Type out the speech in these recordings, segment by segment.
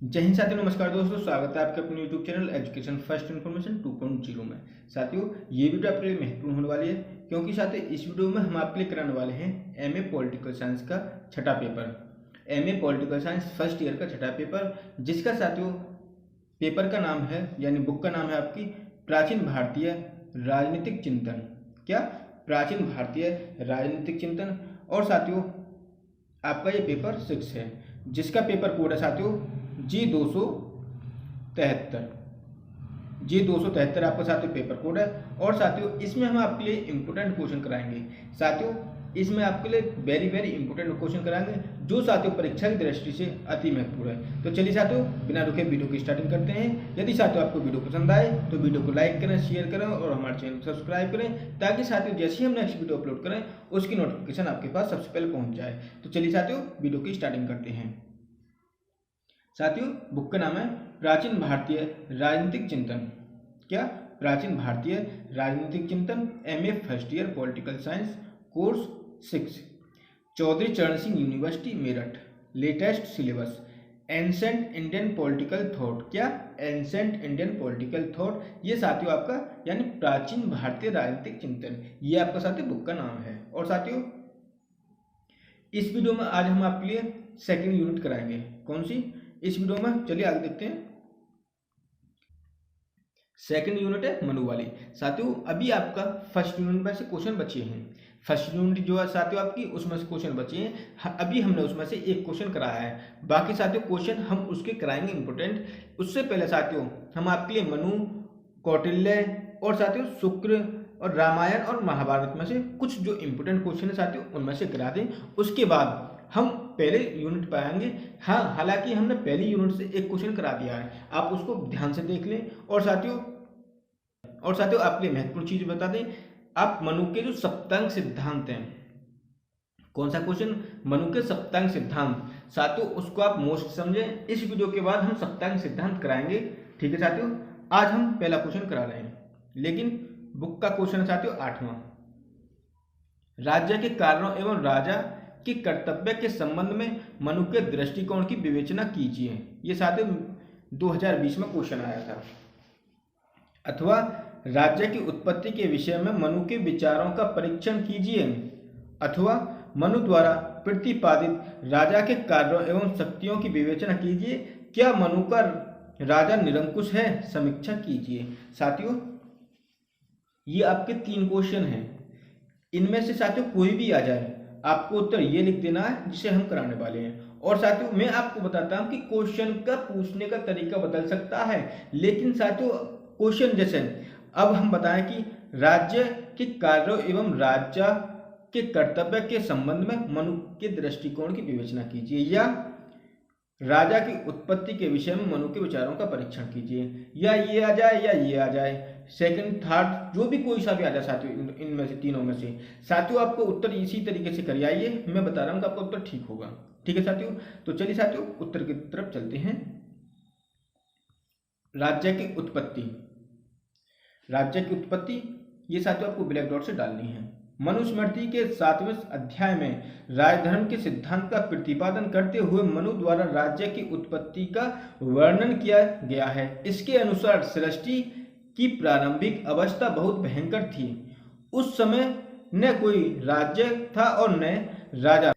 जय हिंद साथियों, नमस्कार दोस्तों। स्वागत है आपके अपने YouTube channel education first information 2.0 में। साथियों, ये वीडियो आपके लिए महत्वपूर्ण होने वाली है क्योंकि साथियों इस वीडियो में हम आपके लिए कराने वाले हैं एमए पॉलिटिकल साइंस का छठा paper. MA political science first year का छठा पेपर, जिसका साथियों पेपर का नाम है यानी बुक का नाम है आपकी प्राचीन भारतीय राजनीतिक चिंतन। क्या? प्राचीन भारतीय राजनीतिक चिंतन। और साथियों आपका ये पेपर 6 है, जिसका पेपर कोड है साथियों G273 आपका साथियों पेपर कोड है। और साथियों इसमें हम आपके लिए इंपोर्टेंट क्वेश्चन कराएंगे। साथियों इसमें आपके लिए वेरी वेरी इंपोर्टेंट क्वेश्चन कराएंगे जो साथियों परीक्षा की दृष्टि से अति महत्वपूर्ण है। तो चलिए साथियों बिना रुके वीडियो की स्टार्टिंग करते हैं। यदि साथियों आपको वीडियो पसंद आए तो वीडियो को लाइक करें, शेयर करें और हमारे चैनल को सब्सक्राइब करें, ताकि साथियों जैसे ही हम नेक्स्ट वीडियो अपलोड करें उसकी नोटिफिकेशन आपके पास सबसे पहले पहुंच जाए। तो चलिए साथियों वीडियो की स्टार्टिंग करते हैं। साथियों बुक का नाम है प्राचीन भारतीय राजनीतिक चिंतन। क्या? प्राचीन भारतीय राजनीतिक चिंतन, MA first year political science, course 6, Chaudhary Charan Singh University Meerut. Latest syllabus ancient Indian political thought. क्या? एंसेंट इंडियन पॉलिटिकल थॉट, ये साथियों आपका यानी प्राचीन भारतीय राजनीतिक चिंतन, ये आपका साथियों बुक का नाम है। और साथियों इस वीडियो में आज हम आपके लिए सेकंड यूनिट कराएंगे। कौन सी? इस वीडियो में चलिए आगे देखते हैं। सेकंड यूनिट है मनु वाली। साथियों अभी आपका फर्स्ट यूनिट में से क्वेश्चन बचे हैं। फर्स्ट यूनिट जो है साथियों आपकी उसमें से क्वेश्चन बचे हैं। अभी हमने उसमें से एक क्वेश्चन कराया है, बाकी साथियों क्वेश्चन हम उसके कराएंगे इंपोर्टेंट। उससे पहले साथियों हम आपके लिए मनु, कौटिल्य और साथियों शुक्र और रामायण और महाभारत में से कुछ जो इंपोर्टेंट क्वेश्चन है साथियों उनमें से करा दें। उसके बाद हम पहले यूनिट पर आएंगे। हाँ, हालांकि हमने पहली यूनिट से एक क्वेश्चन करा दिया है, आप उसको ध्यान से देख लें। और साथियों आपके लिए महत्वपूर्ण चीज बता दें, आप मनु के जो सप्तांग सिद्धांत हैं, कौन सा क्वेश्चन? मनु के सप्तांग सिद्धांत। साथियों उसको आप मोस्ट समझें। इस वीडियो के बाद हम सप्तांग सिद्धांत कराएंगे। ठीक है साथियों, आज हम पहला क्वेश्चन करा रहे हैं, लेकिन बुक का क्वेश्चन है साथियों 8वां। राज्य के कारणों एवं राजा के कर्तव्य के संबंध में मनु के दृष्टिकोण की विवेचना कीजिए। ये साथियों 2020 में क्वेश्चन आया था। अथवा राज्य की उत्पत्ति के विषय में मनु के विचारों का परीक्षण कीजिए। अथवा मनु द्वारा प्रतिपादित राजा के कार्यों एवं शक्तियों की विवेचना कीजिए। क्या मनु का राजा निरंकुश है? समीक्षा कीजिए। साथियों ये आपके 3 क्वेश्चन हैं, इनमें से साथियों कोई भी आ जाए आपको उत्तर ये लिख देना है जिसे हम कराने वाले हैं। और साथियों मैं आपको बताता हूं कि क्वेश्चन का पूछने का तरीका बदल सकता है, लेकिन साथियों क्वेश्चन जैसे अब हम बताएं कि राज्य के कार्यों एवं राजा के कर्तव्य के संबंध में मनु के दृष्टिकोण की विवेचना कीजिए, या राजा की उत्पत्ति के विषय में मनु के विचारों का परीक्षण कीजिए, या ये आ जाए या ये आ जाए, सेकंड थर्ड जो भी कोई सा भी आ जाए साथियों इनमें से तीनों में से। साथियों आपको उत्तर इसी तरीके से करिए, आइए मैं बता रहा हूँ कि आपका उत्तर ठीक होगा। ठीक है साथियों, तो चलिए साथियों उत्तर की तरफ चलते हैं। राज्य की उत्पत्ति, राज्य की उत्पत्ति ये साथियों आपको ब्लैक डॉट से डालनी है। मनुस्मृति के 7वें अध्याय में राजधर्म के सिद्धांत का प्रतिपादन करते हुए मनु द्वारा राज्य की उत्पत्ति का वर्णन किया गया है। इसके अनुसार सृष्टि की प्रारंभिक अवस्था बहुत भयंकर थी। उस समय न कोई राज्य था और न राजा,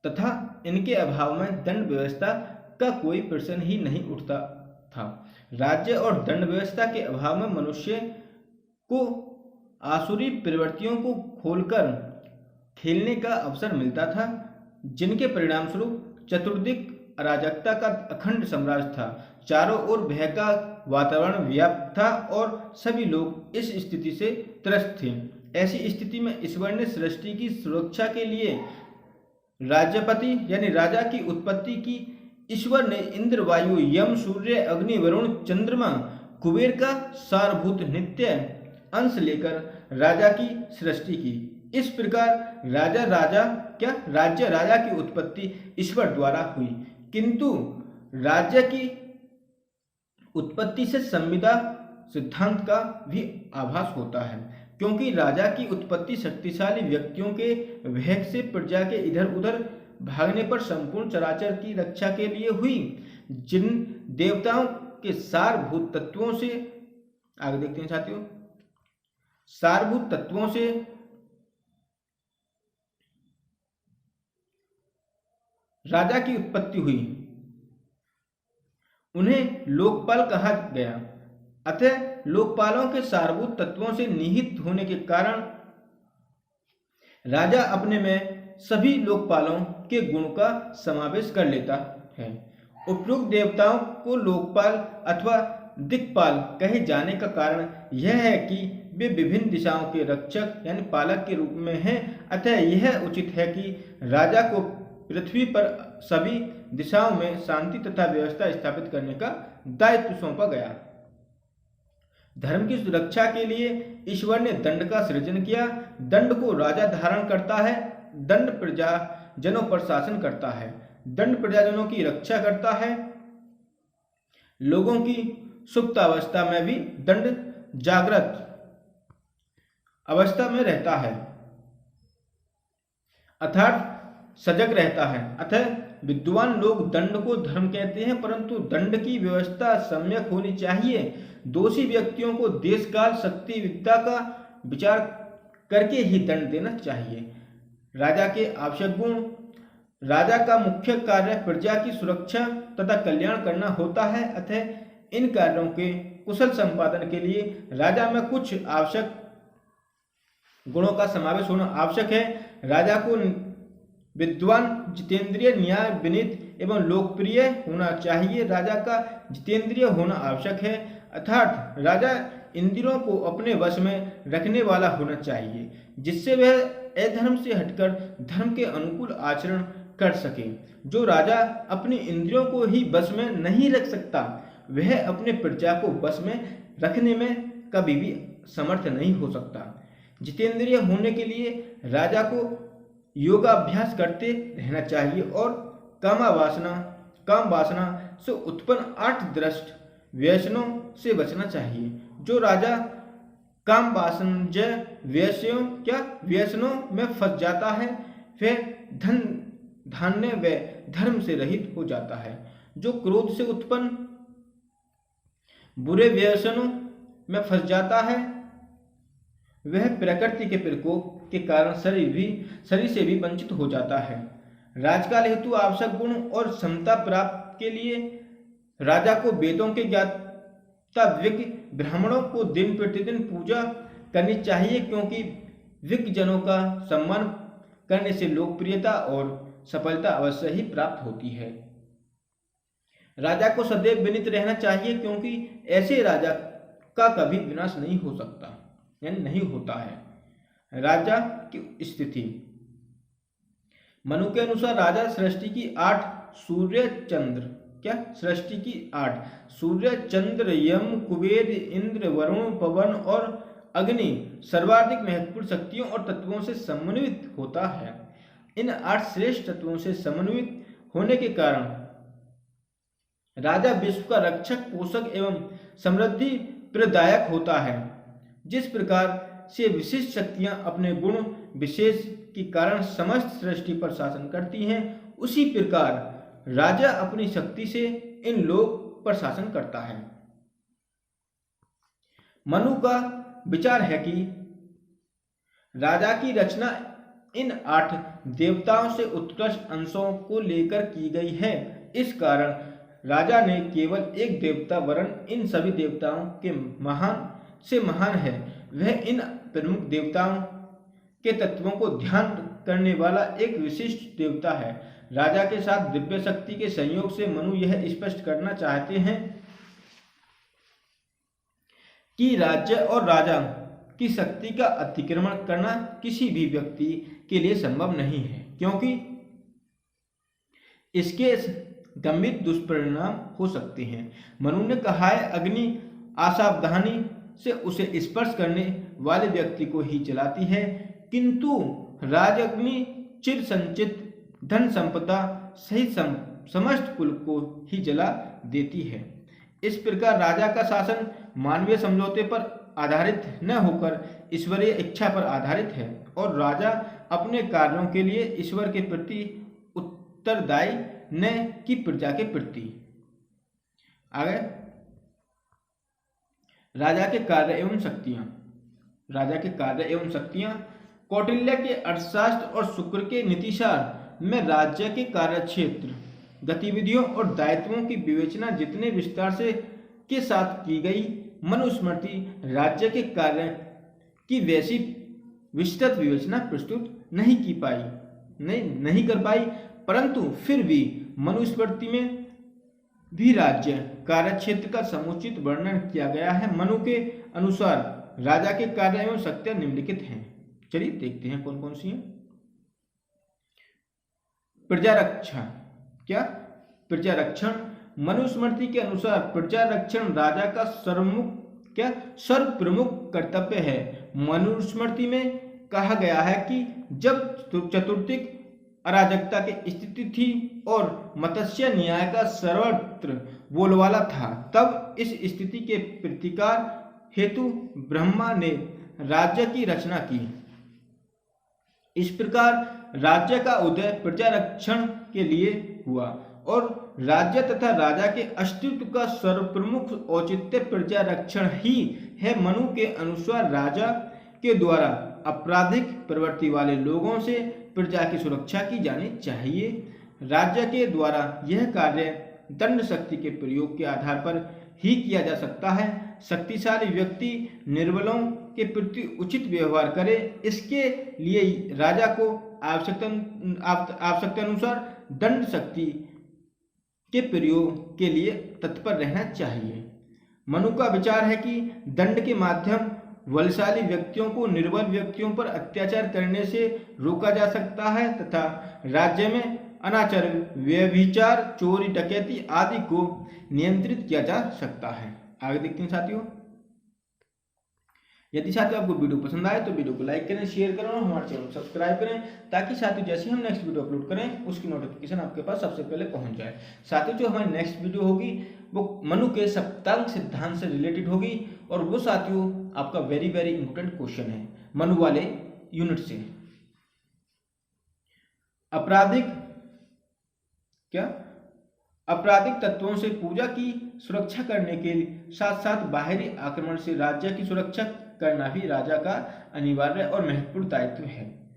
तथा इनके अभाव में दंड व्यवस्था का कोई प्रश्न ही नहीं उठता था। राज्य और दंड व्यवस्था के अभाव में मनुष्य को आसुरी प्रवृत्तियों को खोलकर खेलने का अवसर मिलता था, जिनके परिणाम स्वरूप चतुर्दिक अराजकता का अखंड साम्राज्य था। चारों ओर भय का वातावरण व्याप्त था और सभी लोग इस स्थिति से त्रस्त थे। ऐसी स्थिति में ईश्वर ने सृष्टि की सुरक्षा के लिए राज्यपति यानी राजा की उत्पत्ति की। ईश्वर ने इंद्र, वायु, यम, सूर्य, अग्नि, वरुण, चंद्रमा, कुबेर का सारभूत नित्य अंश लेकर राजा की सृष्टि की। इस प्रकार राज्य राजा की उत्पत्ति ईश्वर द्वारा हुई, किंतु राज्य की उत्पत्ति से संविदा सिद्धांत का भी आभास होता है, क्योंकि राजा की उत्पत्ति शक्तिशाली व्यक्तियों के वेग से प्रजा के इधर उधर भागने पर संपूर्ण चराचर की रक्षा के लिए हुई। जिन देवताओं के सारभूत तत्वों से, आगे देखते हैं साथियों, सारभूत तत्वों से राजा की उत्पत्ति हुई, उन्हें लोकपाल कहा गया। अतः लोकपालों के सारभूत तत्वों से निहित होने के कारण राजा अपने में सभी लोकपालों के गुण का समावेश कर लेता है। उपयुक्त देवताओं को लोकपाल अथवा दिक्पाल कहे जाने का कारण यह है कि वे विभिन्न दिशाओं के रक्षक यानी पालक के रूप में हैं। अतः यह उचित है कि राजा को पृथ्वी पर सभी दिशाओं में शांति तथा व्यवस्था स्थापित करने का दायित्व सौंपा गया। धर्म की सुरक्षा के लिए ईश्वर ने दंड का सृजन किया। दंड को राजा धारण करता है, दंड प्रजाजनों पर शासन करता है, दंड प्रजाजनों की रक्षा करता है। लोगों की सुप्त अवस्था में भी दंड जागृत अवस्था में रहता है, अर्थात सजग रहता है। अतः विद्वान लोग दंड को धर्म कहते हैं, परंतु दंड की व्यवस्था सम्यक होनी चाहिए। दोषी व्यक्तियों को देश काल शक्ति विद्या का विचार करके ही दंड देना चाहिए। राजा के आवश्यक गुण। राजा का मुख्य कार्य प्रजा की सुरक्षा तथा कल्याण करना होता है। अतः इन कार्यों के कुशल संपादन के लिए राजा में कुछ आवश्यक गुणों का समावेश होना आवश्यक है। राजा को विद्वान, जितेंद्रिय, न्याय, विनीत एवं लोकप्रिय होना चाहिए। राजा का जितेंद्रिय होना आवश्यक है, अर्थात राजा इंद्रियों को अपने वश में रखने वाला होना चाहिए, जिससे वह अधर्म से हटकर धर्म के अनुकूल आचरण कर सके। जो राजा अपनी इंद्रियों को ही वश में नहीं रख सकता, वह अपने प्रजा को वश में रखने में कभी भी समर्थ नहीं हो सकता। जितेंद्रिय होने के लिए राजा को योगाभ्यास करते रहना चाहिए और काम वासना से उत्पन्न 8 दृष्ट व्यसनों से बचना चाहिए। जो राजा काम वासनजय व्यसनों में फंस जाता है, वह धन धान्य व धर्म से रहित हो जाता है। जो क्रोध से उत्पन्न बुरे व्यसनों में फंस जाता है, वह प्रकृति के प्रकोप के कारण शरीर से भी वंचित हो जाता है। राजकाल हेतु आवश्यक गुण और क्षमता प्राप्त के लिए राजा को वेदों के ज्ञाता विज्ञ ब्राह्मणों को दिन प्रतिदिन पूजा करनी चाहिए, क्योंकि विज्ञ जनों का सम्मान करने से लोकप्रियता और सफलता अवश्य ही प्राप्त होती है। राजा को सदैव विनीत रहना चाहिए, क्योंकि ऐसे राजा का कभी विनाश नहीं हो सकता यानी नहीं होता है। राजा की स्थिति। मनु के अनुसार राजा सृष्टि की 8 सूर्य चंद्र यम कुबेर इंद्र वरुण पवन और अग्नि सर्वाधिक महत्वपूर्ण शक्तियों और तत्वों से समन्वित होता है। इन 8 श्रेष्ठ तत्वों से समन्वित होने के कारण राजा विश्व का रक्षक, पोषक एवं समृद्धि प्रदायक होता है। जिस प्रकार से विशिष्ट शक्तियां अपने गुण विशेष के कारण समस्त सृष्टि पर शासन करती हैं, उसी प्रकार राजा अपनी शक्ति से इन लोक पर शासन करता है। मनु का विचार है कि राजा की रचना इन 8 देवताओं से उत्कृष्ट अंशों को लेकर की गई है। इस कारण राजा ने केवल एक देवता वरन इन सभी देवताओं के महान है। वह इन प्रमुख देवताओं के तत्वों को ध्यान करने वाला एक विशिष्ट देवता है। राजा के साथ दिव्य शक्ति के संयोग से मनु यह स्पष्ट करना चाहते हैं कि राज्य और राजा की शक्ति का अतिक्रमण करना किसी भी व्यक्ति के लिए संभव नहीं है, क्योंकि इसके गंभीर दुष्परिणाम हो सकते हैं। मनु ने कहा है, अग्नि असावधानी से उसे स्पर्श करने वाले व्यक्ति को ही जलाती है, किंतु राजअग्नि चिर संचित धन संपदा सहित समस्त कुल को ही जला देती है। इस प्रकार राजा का शासन मानवीय समझौते पर आधारित न होकर ईश्वरीय इच्छा पर आधारित है, और राजा अपने कार्यों के लिए ईश्वर के प्रति उत्तरदायी न कि प्रजा के प्रति। आगे राजा के कार्य एवं शक्तियां। राजा के कार्य एवं शक्तियां। कौटिल्य के अर्थशास्त्र और शुक्र के नीतिसार में राज्य के कार्यक्षेत्र, गतिविधियों और दायित्वों की विवेचना जितने विस्तार से के साथ की गई, मनुस्मृति राज्य के कार्य की वैसी विस्तृत विवेचना प्रस्तुत नहीं कर पाई, परंतु फिर भी मनुस्मृति में भी राज्य कार्यक्षेत्र का समुचित वर्णन किया गया है। मनु के अनुसार राजा के कार्य एवं शक्तियां निम्नलिखित हैं। चलिए देखते हैं कौन कौन सी हैं। प्रजारक्षा। क्या? प्रजारक्षण। मनुस्मृति के अनुसार प्रजारक्षण राजा का सर्वप्रमुख कर्तव्य है। मनुस्मृति में कहा गया है कि जब चतुर्थिक अराजकता की स्थिति थी और मत्स्य न्याय का सर्वत्र बोलबाला था, तब इस स्थिति के प्रतिकार हेतु ब्रह्मा ने राज्य की रचना की। इस प्रकार राज्य का उदय प्रजारक्षण के लिए हुआ और राज्य तथा राजा के अस्तित्व का सर्वप्रमुख औचित्य प्रजारक्षण ही है। मनु के अनुसार राजा के द्वारा आपराधिक प्रवृत्ति वाले लोगों से प्रजा की सुरक्षा की जानी चाहिए। राज्य के द्वारा यह कार्य दंड शक्ति के प्रयोग के आधार पर ही किया जा सकता है। शक्तिशाली व्यक्ति निर्बलों के प्रति उचित व्यवहार करे, इसके लिए राजा को आवश्यकता अनुसार दंड शक्ति के प्रयोग के लिए तत्पर रहना चाहिए। मनु का विचार है कि दंड के माध्यम बलशाली व्यक्तियों को निर्बल व्यक्तियों पर अत्याचार करने से रोका जा सकता है तथा राज्य में अनाचार, व्यभिचार, चोरी, डकैती आदि को नियंत्रित किया जा सकता है। आगे देखते हैं साथियों। यदि साथियों आपको वीडियो पसंद आए तो वीडियो को लाइक करें, शेयर करें और हमारे चैनल को सब्सक्राइब करें, ताकि साथियों जैसे हम नेक्स्ट वीडियो अपलोड करें उसकी नोटिफिकेशन आपके पास सबसे पहले पहुंच जाए। साथियों जो हमारी नेक्स्ट वीडियो होगी वो मनु के सप्तांग सिद्धांत से रिलेटेड होगी और वो साथियों आपका वेरी वेरी इंपॉर्टेंट क्वेश्चन है मनु वाले यूनिट से। आपराधिक तत्वों से पूजा की सुरक्षा करने के साथ साथ बाहरी आक्रमण से राज्य की सुरक्षा करना भी राजा का अनिवार्य और महत्वपूर्ण दायित्व है।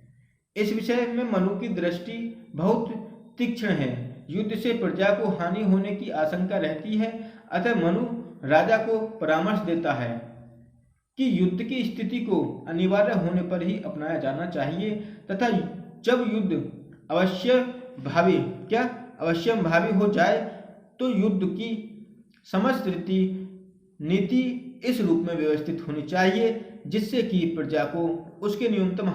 इस विषय में मनु की दृष्टि बहुत तीक्ष्ण है। युद्ध से प्रजा को हानि होने की आशंका रहती है, अतः मनु राजा को परामर्श देता है कि युद्ध की स्थिति को अनिवार्य होने पर ही अपनाया जाना चाहिए तथा जब युद्ध अवश्यंभावी हो जाए तो युद्ध की समस्त नीति इस रूप में व्यवस्थित होनी चाहिए जिससे कि प्रजा को उससे न्यूनतम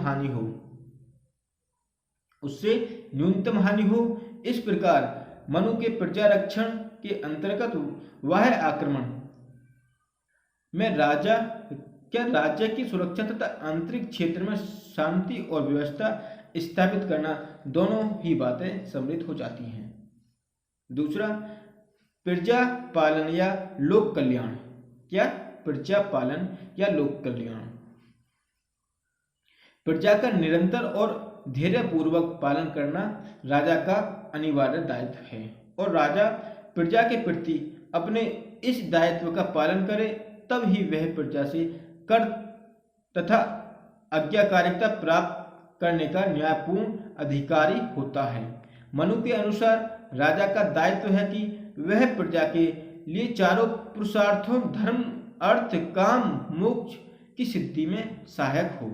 हानि हो। इस प्रकार मनु के प्रजारक्षण के अंतर्गत वह आक्रमण में राज्य की सुरक्षा तथा आंतरिक क्षेत्र में शांति और व्यवस्था स्थापित करना दोनों ही बातें सम्मिलित हो जाती हैं। दूसरा, प्रजा पालन या लोक कल्याण। क्या? प्रजा पालन या लोक कल्याण। प्रजा का निरंतर और धैर्यपूर्वक पालन करना राजा का अनिवार्य दायित्व है और राजा प्रजा के प्रति अपने इस दायित्व का पालन करे, तब ही वह प्रजा से कर तथा आज्ञाकारिता प्राप्त करने का न्यायपूर्ण अधिकारी होता है। मनु के अनुसार राजा का दायित्व है कि वह प्रजा के लिए चारों पुरुषार्थों धर्म, अर्थ, काम, मोक्ष की सिद्धि में सहायक हो।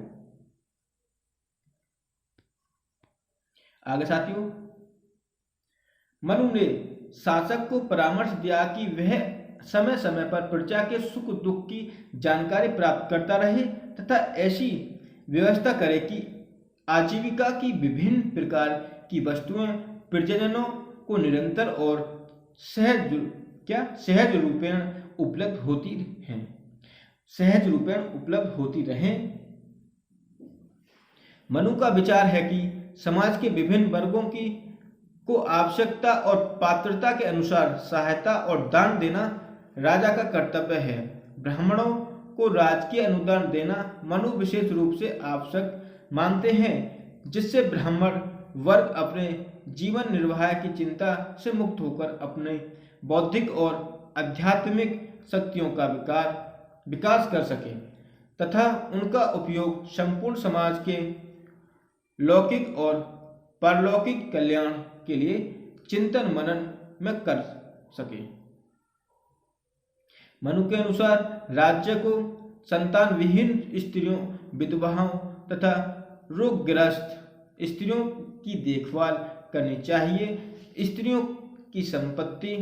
आगे साथियों, मनु ने शासक को परामर्श दिया कि वह समय समय पर प्रजा के सुख दुख की जानकारी प्राप्त करता रहे तथा ऐसी व्यवस्था करे कि आजीविका की विभिन्न प्रकार की वस्तुएं प्रजननों को निरंतर और सहज रूपेण उपलब्ध होती रहें। मनु का विचार है कि समाज के विभिन्न वर्गों को आवश्यकता और पात्रता के अनुसार सहायता और दान देना राजा का कर्तव्य है। ब्राह्मणों को राजकीय अनुदान देना मनु विशेष रूप से आवश्यक मानते हैं, जिससे ब्राह्मण वर्ग अपने जीवन निर्वाह की चिंता से मुक्त होकर अपने बौद्धिक और आध्यात्मिक शक्तियों का विकास कर सके तथा उनका उपयोग संपूर्ण समाज के लौकिक और पारलौकिक कल्याण के लिए चिंतन मनन में कर सके। मनु के अनुसार राज्य को संतान विहीन स्त्रियों, विधवाओं तथा रोगग्रस्त स्त्रियों की देखभाल करनी चाहिए। स्त्रियों की संपत्ति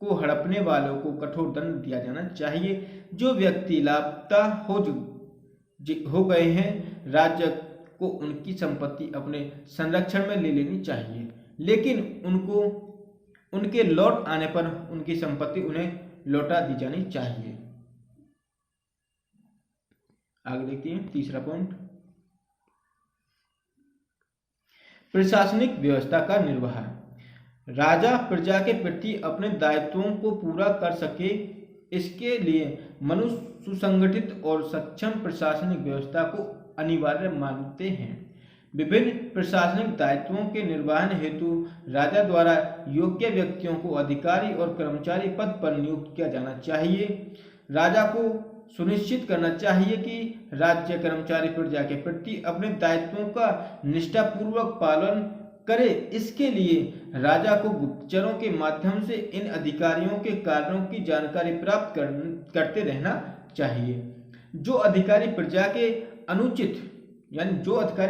को हड़पने वालों को कठोर दंड दिया जाना चाहिए। जो व्यक्ति लापता हो गए हैं, राज्य को उनकी संपत्ति अपने संरक्षण में ले लेनी चाहिए, लेकिन उनके लौट आने पर उनकी संपत्ति उन्हें लौटा दी जानी चाहिए। आगे देखते हैं तीसरा पॉइंट, प्रशासनिक व्यवस्था का निर्वाह। राजा प्रजा के प्रति अपने दायित्वों को पूरा कर सके, इसके लिए मनुष्य सुसंगठित और सक्षम प्रशासनिक व्यवस्था को अनिवार्य मानते हैं। विभिन्न प्रशासनिक दायित्वों के निर्वहन हेतु राजा द्वारा योग्य व्यक्तियों को अधिकारी और कर्मचारी पद पर नियुक्त किया जाना चाहिए। राजा को सुनिश्चित करना चाहिए कि राज्य कर्मचारी प्रजा के प्रति अपने दायित्वों का निष्ठापूर्वक पालन करे। इसके लिए राजा को गुप्तचरों के माध्यम से इन अधिकारियों के कार्यों की जानकारी प्राप्त करते रहना चाहिए। जो अधिकारी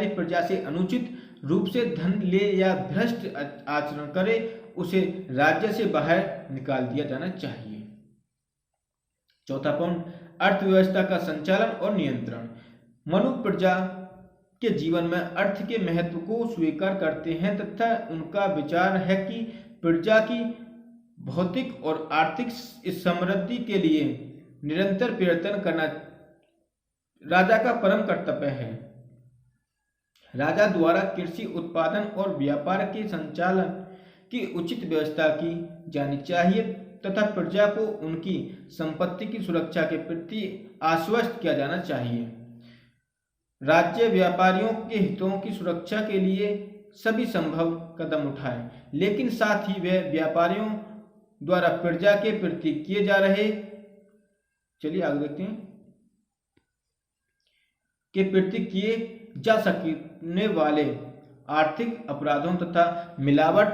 प्रजा से अनुचित रूप से धन ले या भ्रष्ट आचरण करे, उसे राज्य से बाहर निकाल दिया जाना चाहिए। चौथा पॉइंट, अर्थव्यवस्था का संचालन और नियंत्रण। मनु प्रजा के जीवन में अर्थ के महत्व को स्वीकार करते हैं तथा उनका विचार है कि प्रजा की भौतिक और आर्थिक समृद्धि के लिए निरंतर प्रयत्न करना राजा का परम कर्तव्य है। राजा द्वारा कृषि उत्पादन और व्यापार के संचालन की उचित व्यवस्था की जानी चाहिए तथा प्रजा को उनकी संपत्ति की सुरक्षा के प्रति आश्वस्त किया जाना चाहिए। राज्य व्यापारियों के हितों की सुरक्षा के लिए सभी संभव कदम उठाए, लेकिन साथ ही वह व्यापारियों द्वारा प्रजा के प्रति किए जा रहे जा सकने वाले आर्थिक अपराधों तथा मिलावट,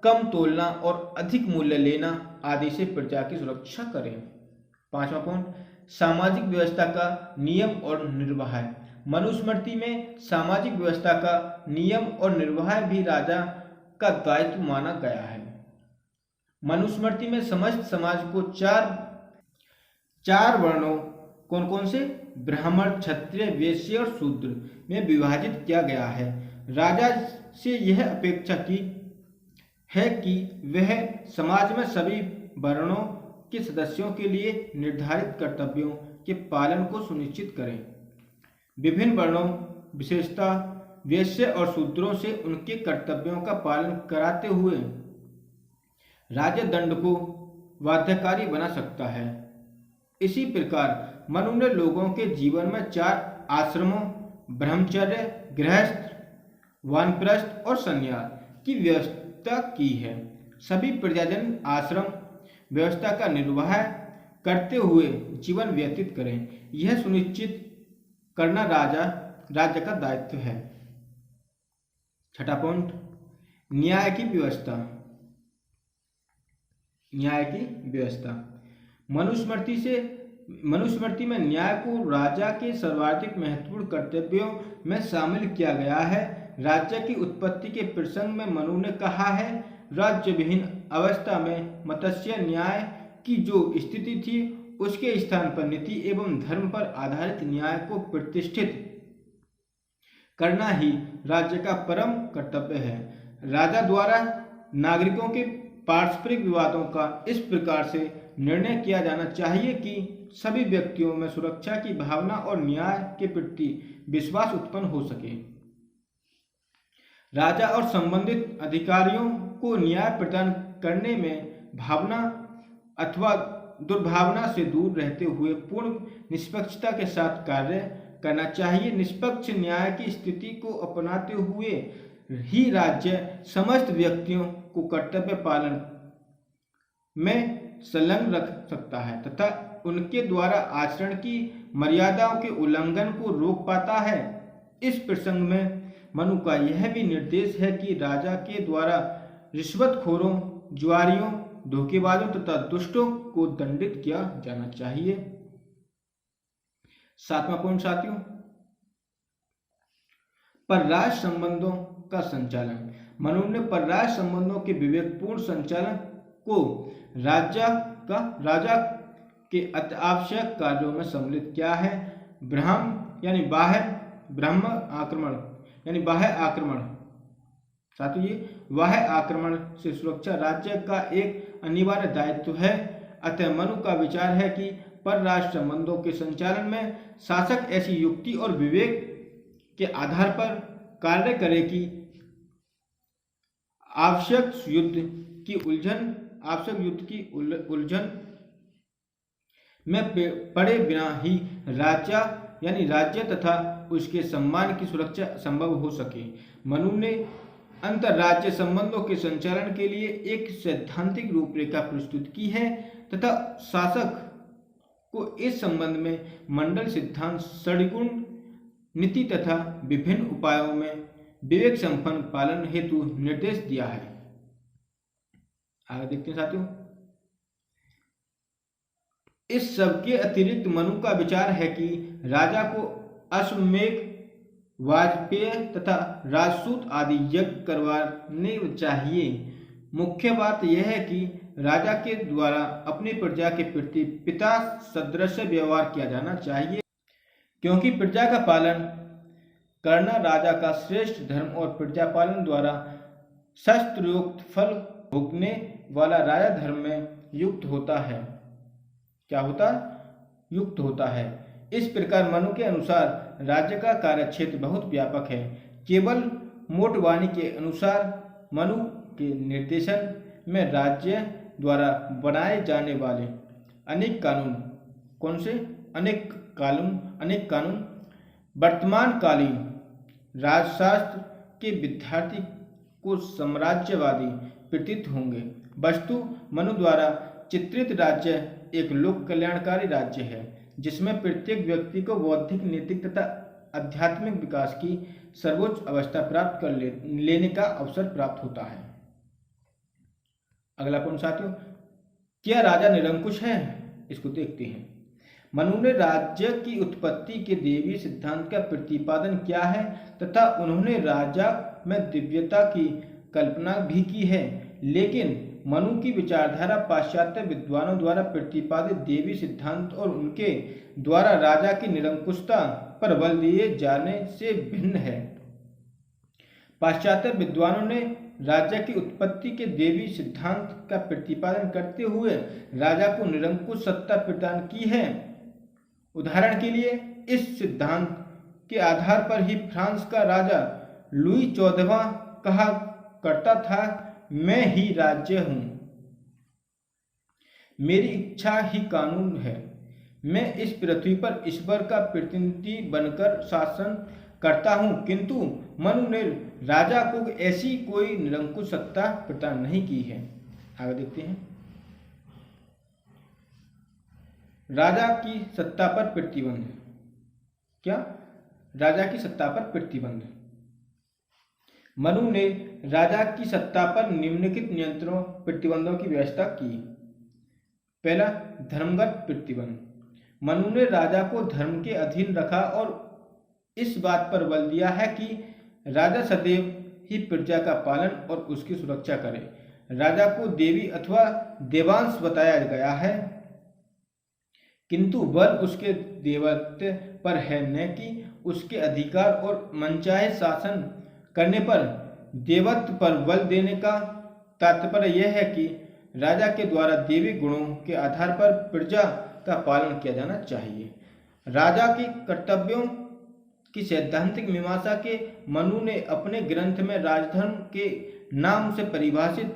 कम तोलना और अधिक मूल्य लेना आदि से प्रजा की सुरक्षा करें। पांचवा पॉइंट, सामाजिक व्यवस्था का नियम और निर्वाह। मनुस्मृति में सामाजिक व्यवस्था का नियम और निर्वाह भी राजा का दायित्व माना गया है। मनुस्मृति में समस्त समाज को चार वर्णों कौन से ब्राह्मण, क्षत्रिय, वैश्य और शूद्र में विभाजित किया गया है। राजा से यह अपेक्षा की है कि वह समाज में सभी वर्णों के सदस्यों के लिए निर्धारित कर्तव्यों के पालन को सुनिश्चित करें। विभिन्न वर्णों विशेषता वैश्य और शूद्रों से उनके कर्तव्यों का पालन कराते हुए राज्य दंड को बाध्यकारी बना सकता है। इसी प्रकार मनु ने लोगों के जीवन में 4 आश्रमों ब्रह्मचर्य, गृहस्थ, वानप्रस्थ और संन्यास की व्यवस्था की है। सभी प्रजाजन आश्रम व्यवस्था का निर्वाह करते हुए जीवन व्यतीत करें, यह सुनिश्चित करना राज्य का दायित्व है। छठा पॉइंट, न्याय की व्यवस्था। न्याय की व्यवस्था मनुस्मृति में न्याय को राजा के सर्वाधिक महत्वपूर्ण कर्तव्यों में शामिल किया गया है। राज्य की उत्पत्ति के प्रसंग में मनु ने कहा है, राज्य विहीन अवस्था में मत्स्य न्याय की जो स्थिति थी, उसके स्थान पर नीति एवं धर्म पर आधारित न्याय को प्रतिष्ठित करना ही राज्य का परम कर्तव्य है। राजा द्वारा नागरिकों के पारस्परिक विवादों का इस प्रकार से निर्णय किया जाना चाहिए कि सभी व्यक्तियों में सुरक्षा की भावना और न्याय के प्रति विश्वास उत्पन्न हो सके। राजा और संबंधित अधिकारियों को न्याय प्रदान करने में भावना अथवा दुर्भावना से दूर रहते हुए पूर्ण निष्पक्षता के साथ कार्य करना चाहिए। निष्पक्ष न्याय की स्थिति को अपनाते हुए ही राज्य समस्त व्यक्तियों को कर्तव्य पालन में संलग्न रख सकता है तथा उनके द्वारा आचरण की मर्यादाओं के उल्लंघन को रोक पाता है। इस प्रसंग में मनु का यह भी निर्देश है कि राजा के द्वारा रिश्वतखोरों, जुआरियों, धोखेबाजों तथा दुष्टों को दंडित किया जाना चाहिए। 7वां पॉइंट साथियों, परराष्ट्र संबंधों का संचालन। मनु ने परराष्ट्र संबंधों के विवेकपूर्ण संचालन को राजा के अत्यावश्यक कार्यों में सम्मिलित किया है। बाह्य आक्रमण साथियों, ये बाह्य आक्रमण से सुरक्षा राज्य का एक अनिवार्य दायित्व है। अतः मनु का विचार है कि परराष्ट्र संबंधों के संचालन में शासक ऐसी युक्ति और विवेक के आधार पर कार्य करे कि आवश्यक युद्ध की उलझन में पड़े बिना ही राज्य तथा उसके सम्मान की सुरक्षा संभव हो सके। मनु ने अंतरराज्य संबंधों के संचालन के लिए एक सैद्धांतिक रूपरेखा प्रस्तुत की है तथा शासक को इस संबंध में मंडल सिद्धांत, षड्गुण नीति तथा विभिन्न उपायों में विवेक संपन्न पालन हेतु निर्देश दिया है। आगे देखते हैं साथियों, इस सब के अतिरिक्त मनु का विचार है कि राजा को अश्वमेध, वाजपेय तथा राजसूत आदि यज्ञ करवाने चाहिए। मुख्य बात यह है कि राजा के द्वारा अपनी प्रजा के प्रति पिता सदृश व्यवहार किया जाना चाहिए, क्योंकि प्रजा का पालन करना राजा का श्रेष्ठ धर्म और प्रजा पालन द्वारा शस्त्रयुक्त फल भोगने वाला राजा धर्म में युक्त होता है। क्या होता? युक्त होता है। इस प्रकार मनु के अनुसार राज्य का कार्यक्षेत्र बहुत व्यापक है। केवल मोटवानी के अनुसार मनु के निर्देशन में राज्य द्वारा बनाए जाने वाले अनेक कानून, कौन से अनेक कानून वर्तमानकालीन राजशास्त्र के विद्यार्थी को साम्राज्यवादी प्रतीत होंगे। वस्तु मनु द्वारा चित्रित राज्य एक लोक कल्याणकारी राज्य है, जिसमें प्रत्येक व्यक्ति को बौद्धिक, नैतिक तथा आध्यात्मिक विकास की सर्वोच्च अवस्था प्राप्त कर लेने का अवसर प्राप्त होता है। अगला पॉइंट साथियों, क्या राजा निरंकुश है? इसको देखते हैं। मनु ने राज्य की उत्पत्ति के देवी सिद्धांत का प्रतिपादन किया है तथा उन्होंने राजा में दिव्यता की कल्पना भी की है, लेकिन मनु की विचारधारा पाश्चात्य विद्वानों द्वारा प्रतिपादित देवी सिद्धांत और उनके द्वारा राजा की निरंकुशता पर बल दिए जाने से भिन्न है। पाश्चात्य विद्वानों ने राज्य की उत्पत्ति के देवी सिद्धांत का प्रतिपादन करते हुए राजा को निरंकुश सत्ता प्रदान की है। उदाहरण के लिए इस सिद्धांत के आधार पर ही फ्रांस का राजा लुई 14वां कहा करता था, मैं ही राज्य हूं, मेरी इच्छा ही कानून है, मैं इस पृथ्वी पर ईश्वर का प्रतिनिधि बनकर शासन करता हूं। किंतु मनु ने राजा को ऐसी कोई निरंकुश सत्ता प्रदान नहीं की है। आगे देखते हैं। राजा की सत्ता पर प्रतिबंध। क्या? राजा की सत्ता पर प्रतिबंध। मनु ने राजा की सत्ता पर निम्नलिखित नियंत्रणों प्रतिबंधों की व्यवस्था की। पहला, धर्मगत प्रतिबंध। मनु ने राजा को धर्म के अधीन रखा और इस बात पर बल दिया है कि राजा सदैव ही प्रजा का पालन और उसकी सुरक्षा करे। राजा को देवी अथवा देवांश बताया गया है, किंतु बल उसके देवत्व पर है, न कि उसके अधिकार और मनचाहे शासन करने पर। देवत्व पर बल देने का तात्पर्य यह है कि राजा के द्वारा देवी गुणों के आधार पर प्रजा का पालन किया जाना चाहिए। राजा के कर्तव्यों की सैद्धांतिक मीमांसा के मनु ने अपने ग्रंथ में राजधर्म के नाम से परिभाषित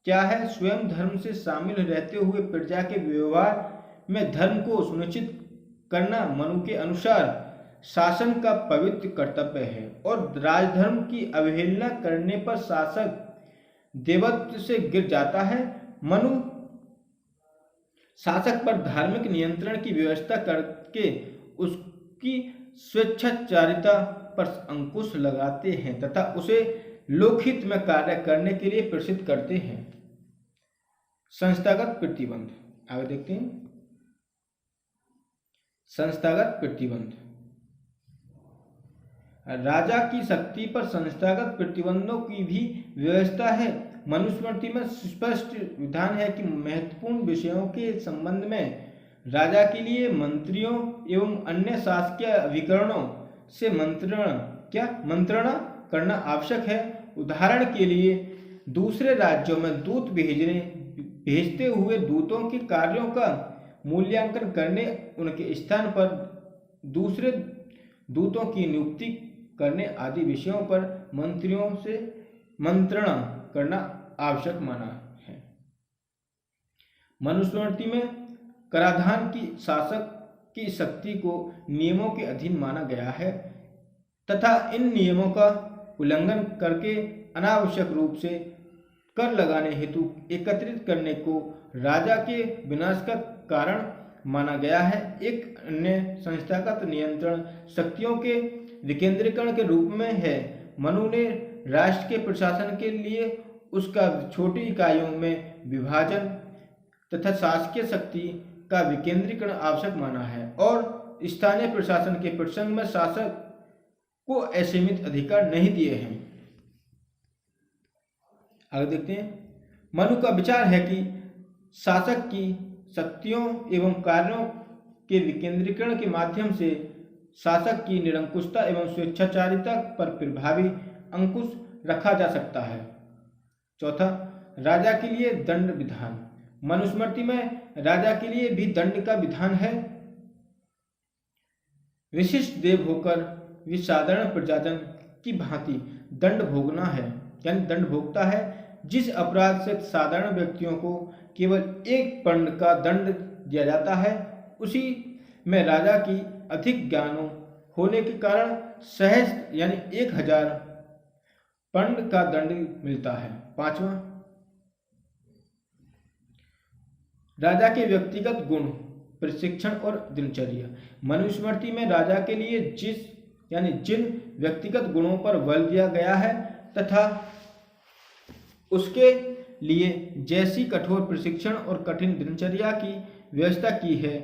क्या है। स्वयं धर्म से शामिल रहते हुए प्रजा के व्यवहार में धर्म को सुनिश्चित करना मनु के अनुसार शासन का पवित्र कर्तव्य है और राजधर्म की अवहेलना करने पर शासक देवत्व से गिर जाता है। मनु शासक पर धार्मिक नियंत्रण की व्यवस्था करके उसकी स्वेच्छाचारिता पर अंकुश लगाते हैं तथा उसे लोकहित में कार्य करने के लिए प्रेरित करते हैं। संस्थागत प्रतिबंध, आगे देखते हैं। संस्थागत प्रतिबंध, राजा की शक्ति पर संस्थागत प्रतिबंधों की भी व्यवस्था है। मनुस्मृति में स्पष्ट विधान है कि महत्वपूर्ण विषयों के संबंध में राजा के लिए मंत्रियों एवं अन्य शासकीय अभिकरणों से मंत्रणा करना आवश्यक है। उदाहरण के लिए दूसरे राज्यों में दूत भेजते हुए दूतों के कार्यों का मूल्यांकन करने, उनके स्थान पर दूसरे दूतों की नियुक्ति करने आदि विषयों पर मंत्रियों से मंत्रणा करना आवश्यक माना है। मनुस्मृति में कराधान की शासक की शक्ति को नियमों के अधीन माना गया है तथा इन नियमों का उल्लंघन करके अनावश्यक रूप से कर लगाने हेतु एकत्रित करने को राजा के विनाश का कारण माना गया है। एक अन्य संस्थागत नियंत्रण शक्तियों के विकेंद्रीकरण के रूप में है। मनु ने राष्ट्र के प्रशासन के लिए उसका छोटी इकाइयों में विभाजन तथा शासकीय शक्ति का विकेंद्रीकरण आवश्यक माना है और स्थानीय प्रशासन के प्रसंग में शासक को असीमित अधिकार नहीं दिए हैं। आगे देखते हैं। मनु का विचार है कि शासक की शक्तियों एवं कार्यों के विकेंद्रीकरण के माध्यम से शासक की निरंकुशता एवं स्वेच्छाचारिता पर प्रभावी अंकुश रखा जा सकता है। चौथा, राजा के लिए दंड विधान। मनुस्मृति में राजा के लिए भी दंड का विधान है। विशिष्ट देव होकर वे साधारण प्रजाजन की भांति दंड भोगना है, यानी दंड भोगता है। जिस अपराध से साधारण व्यक्तियों को केवल एक पंड का दंड दिया जाता है, उसी में राजा की अधिक ज्ञानों होने के कारण सहस्त्र यानी 1000 पंड का दंड मिलता है। पांचवा, राजा के व्यक्तिगत गुण, प्रशिक्षण और दिनचर्या। मनुस्मृति में राजा के लिए जिन व्यक्तिगत गुणों पर बल दिया गया है तथा उसके लिए जैसी कठोर प्रशिक्षण और कठिन दिनचर्या की व्यवस्था की है,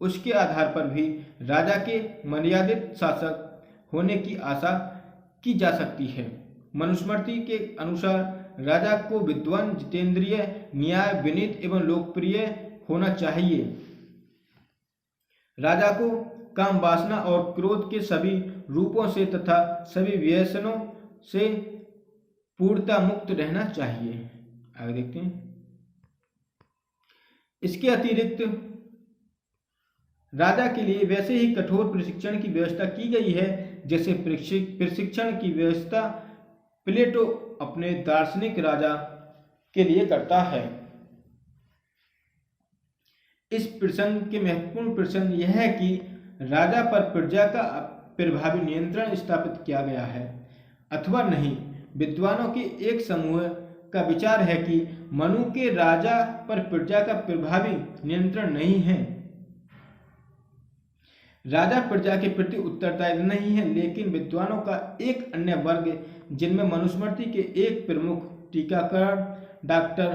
उसके आधार पर भी राजा के मर्यादित शासक होने की आशा की जा सकती है। मनुस्मृति के अनुसार राजा को विद्वान, जितेंद्रिय, न्याय, विनीत एवं लोकप्रिय होना चाहिए। राजा को काम वासना और क्रोध के सभी रूपों से तथा सभी व्यसनों से पूर्णतः मुक्त रहना चाहिए। आगे देखते हैं। इसके अतिरिक्त राजा के लिए वैसे ही कठोर प्रशिक्षण की व्यवस्था की गई है जैसे प्रशिक्षण की व्यवस्था प्लेटो अपने दार्शनिक राजा के लिए करता है। इस प्रसंग के महत्वपूर्ण प्रश्न यह है कि राजा पर प्रजा का प्रभावी नियंत्रण स्थापित किया गया है अथवा नहीं। विद्वानों के एक समूह का विचार है कि मनु के राजा पर प्रजा का प्रभावी नियंत्रण नहीं है। राजा प्रजा के प्रति उत्तरदायी नहीं है, लेकिन विद्वानों का एक अन्य वर्ग, जिनमें मनुस्मृति के एक प्रमुख टीकाकार डॉक्टर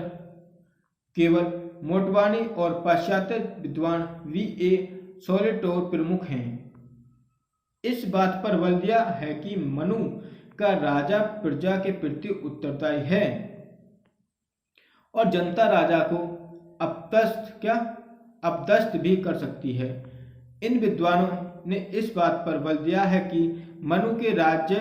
केवल मोटवानी और पाश्चात्य विद्वान V.A. सोलिटोर प्रमुख हैं, इस बात पर बल दिया है कि मनु का राजा प्रजा के प्रति उत्तरदायी है और जनता राजा को अपदस्थ भी कर सकती है। इन विद्वानों ने इस बात पर बल दिया है कि मनु के राज्य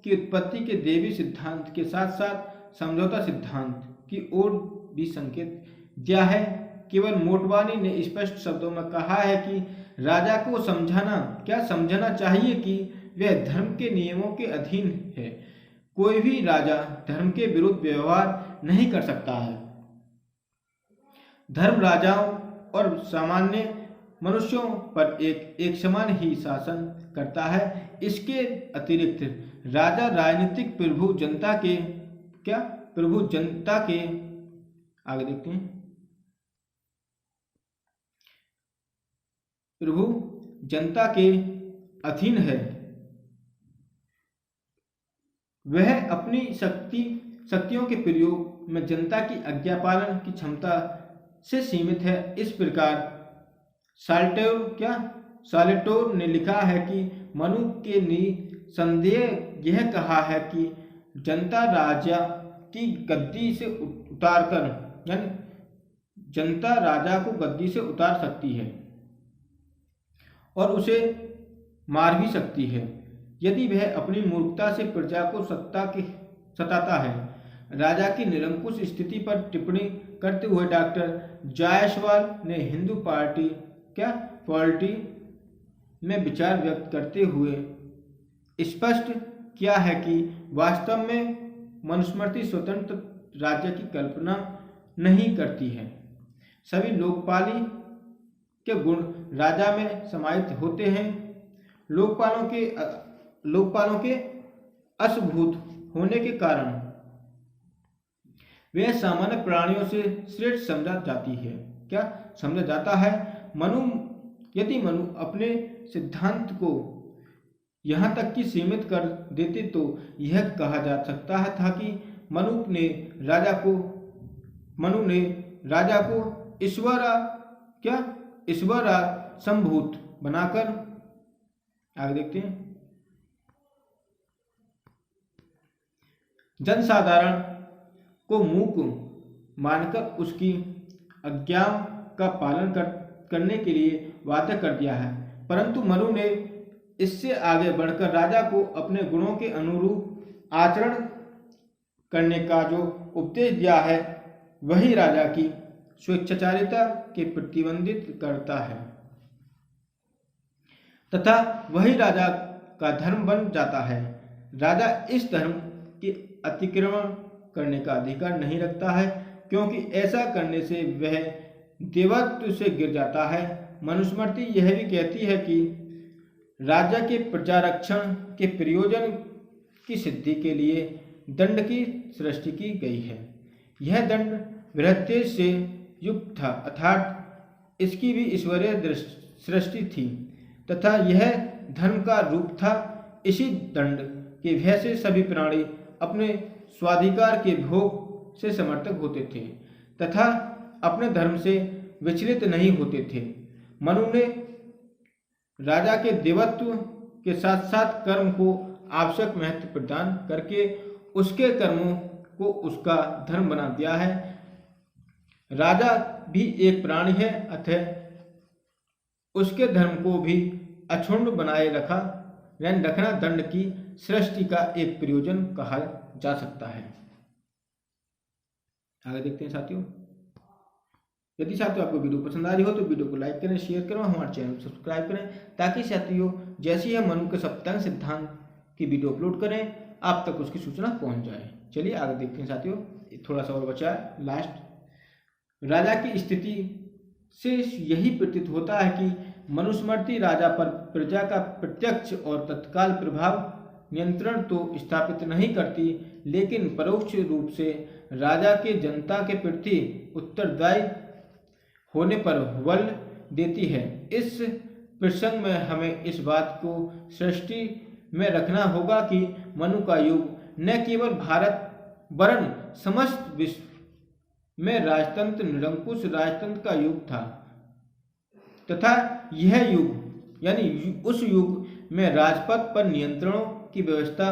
की उत्पत्ति के देवी सिद्धांत के साथ साथ समझौता सिद्धांत की ओर भी संकेत दिया है। केवल मोटवानी ने स्पष्ट शब्दों में कहा है कि राजा को समझना चाहिए कि वह धर्म के नियमों के अधीन है। कोई भी राजा धर्म के विरुद्ध व्यवहार नहीं कर सकता है। धर्म राजाओं और सामान्य मनुष्यों पर एक समान ही शासन करता है। इसके अतिरिक्त राजा राजनीतिक प्रभु जनता के आगे देखते हैं। प्रभु जनता के अधीन है, वह अपनी शक्तियों के प्रयोग में जनता की आज्ञा पालन की क्षमता से सीमित है। इस प्रकार साल्टेयर ने लिखा है कि मनु के निसंदेह यह कहा है कि जनता राजा की गद्दी से उतारकर, यानी जनता राजा को गद्दी से उतार सकती है और उसे मार भी सकती है यदि वह अपनी मूर्खता से प्रजा को सताता है। राजा की निरंकुश स्थिति पर टिप्पणी करते हुए डॉक्टर जायसवाल ने हिंदू पॉलिटी में विचार व्यक्त करते हुए स्पष्ट किया है कि वास्तव में मनुस्मृति स्वतंत्र राज्य की कल्पना नहीं करती है। सभी लोकपाली के गुण राजा में समाहित होते हैं। लोकपालों के असभूत होने के कारण वे सामान्य प्राणियों से श्रेष्ठ समझा जाता है। यदि मनु अपने सिद्धांत को यहाँ तक कि सीमित कर देते तो यह कहा जा सकता था कि मनु ने राजा को ईश्वरा संभूत बनाकर, आगे देखते हैं, जनसाधारण को मूक मानकर उसकी आज्ञा का पालन करने के लिए वादा कर दिया है। परंतु मनु ने इससे आगे बढ़कर राजा को अपने गुणों के अनुरूप आचरण करने का जो उपदेश दिया है वही राजा की स्वेच्छाचारिता के प्रतिबंधित करता है तथा वही राजा का धर्म बन जाता है। राजा इस धर्म के अतिक्रमण करने का अधिकार नहीं रखता है, क्योंकि ऐसा करने से वह देवत्व से गिर जाता है। मनुस्मृति यह भी कहती है कि राज्य के प्रजारक्षण के प्रयोजन की सिद्धि के लिए दंड की सृष्टि की गई है। यह दंड वृहत्तेज से युक्त था, अर्थात इसकी भी ईश्वरीय सृष्टि थी तथा यह धर्म का रूप था। इसी दंड के भय से सभी प्राणी अपने स्वाधिकार के भोग से समर्थक होते थे तथा अपने धर्म से विचलित नहीं होते थे। मनु ने राजा के देवत्व के साथ साथ कर्म को आवश्यक महत्व प्रदान करके उसके कर्मों को उसका धर्म बना दिया है। राजा भी एक प्राणी है, अतः उसके धर्म को भी अक्षुण्ण बनाए रखना दंड की सृष्टि का एक प्रयोजन कहा जा सकता है। आगे देखते हैं साथियों। यदि साथियों आपको वीडियो पसंद आ रही हो तो वीडियो को लाइक करें, शेयर करें, हमारे चैनल को सब्सक्राइब करें, ताकि साथियों जैसे ही हम मनु के सप्तांग सिद्धांत की वीडियो अपलोड करें आप तक उसकी सूचना पहुंच जाए। चलिए आगे देखते हैं साथियों, थोड़ा सा और बचा है लास्ट। राजा की स्थिति से यही प्रतीत होता है कि मनुस्मृति राजा पर प्रजा का प्रत्यक्ष और तत्काल प्रभाव नियंत्रण तो स्थापित नहीं करती, लेकिन परोक्ष रूप से राजा के जनता के प्रति उत्तरदायी होने पर बल देती है। इस प्रसंग में हमें इस बात को सृष्टि में रखना होगा कि मनु का युग न केवल भारत वरन समस्त विश्व में राजतंत्र, निरंकुश राजतंत्र का युग था तथा यह युग यानी उस युग में राजपथ पर नियंत्रणों की व्यवस्था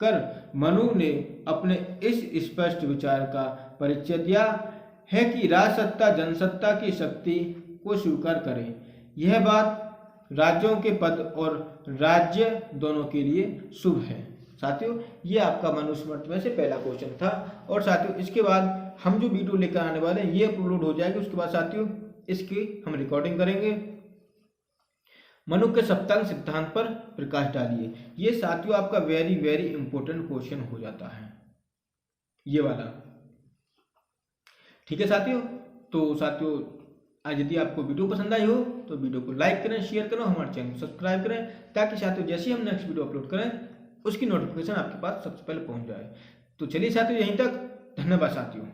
कर मनु ने अपने इस स्पष्ट विचार का परिचय दिया है कि राजसत्ता जनसत्ता की शक्ति को स्वीकार करे। यह बात राज्यों के पद और राज्य दोनों के लिए शुभ है। साथियों ये आपका मनुस्मृति में से पहला क्वेश्चन था और साथियों इसके बाद हम जो वीडियो लेकर आने वाले हैं ये अपलोड हो जाएगी। उसके बाद साथियों इसकी हम रिकॉर्डिंग करेंगे। मनु के सप्तांग सिद्धांत पर प्रकाश डालिए। ये साथियों आपका वेरी वेरी इंपॉर्टेंट क्वेश्चन हो जाता है ये वाला। ठीक है साथियों, तो साथियों आज यदि आपको वीडियो पसंद आई हो तो वीडियो को लाइक करें, शेयर करें, हमारे चैनल को सब्सक्राइब करें, ताकि साथियों जैसे ही हम नेक्स्ट वीडियो अपलोड करें उसकी नोटिफिकेशन आपके पास सबसे पहले पहुंच जाए। तो चलिए साथियों यहीं तक, धन्यवाद साथियों।